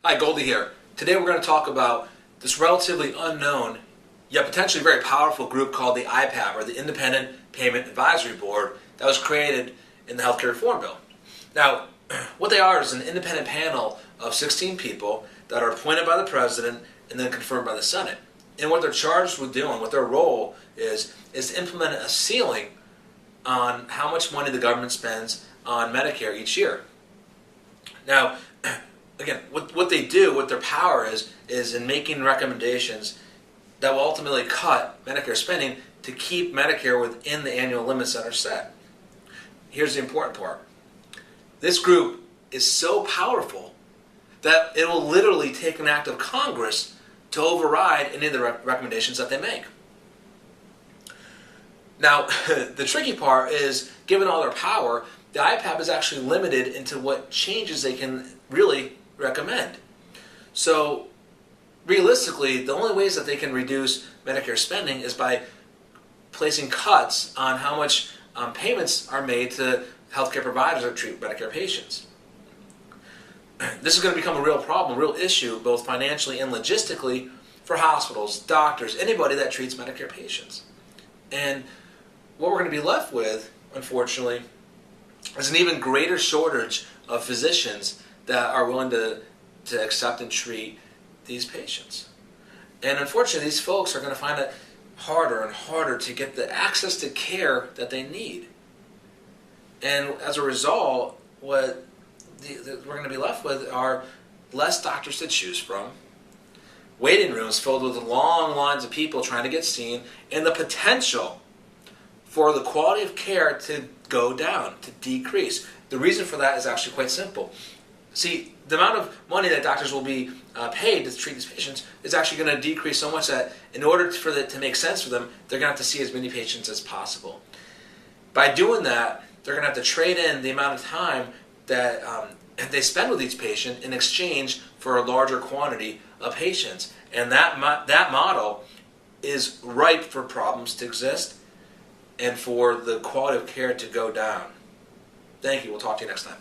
Hi, Goldie here. Today we're going to talk about this relatively unknown, yet potentially very powerful group called the IPAB, or the Independent Payment Advisory Board, that was created in the Healthcare Reform Bill. Now, what they are is an independent panel of 16 people that are appointed by the President and then confirmed by the Senate. And what they're charged with doing, what their role is to implement a ceiling on how much money the government spends on Medicare each year. Now, again, what they do, what their power is in making recommendations that will ultimately cut Medicare spending to keep Medicare within the annual limits that are set. Here's the important part. This group is so powerful that it will literally take an act of Congress to override any of the recommendations that they make. Now, the tricky part is, given all their power, the IPAB is actually limited into what changes they can really recommend. So, realistically, the only ways that they can reduce Medicare spending is by placing cuts on how much payments are made to healthcare providers that treat Medicare patients. This is going to become a real problem, a real issue, both financially and logistically, for hospitals, doctors, anybody that treats Medicare patients. And what we're going to be left with, unfortunately, is an even greater shortage of physicians that are willing to accept and treat these patients. And unfortunately, these folks are going to find it harder and harder to get the access to care that they need. And as a result, what we're going to be left with are less doctors to choose from, waiting rooms filled with long lines of people trying to get seen, and the potential for the quality of care to go down, to decrease. The reason for that is actually quite simple. See, the amount of money that doctors will be paid to treat these patients is actually going to decrease so much that in order for it to make sense for them, they're going to have to see as many patients as possible. By doing that, they're going to have to trade in the amount of time that they spend with each patient in exchange for a larger quantity of patients. And that model is ripe for problems to exist and for the quality of care to go down. Thank you. We'll talk to you next time.